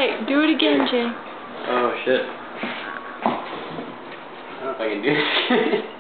Alright, do it again, Jay. Oh shit. I don't know if I can do this.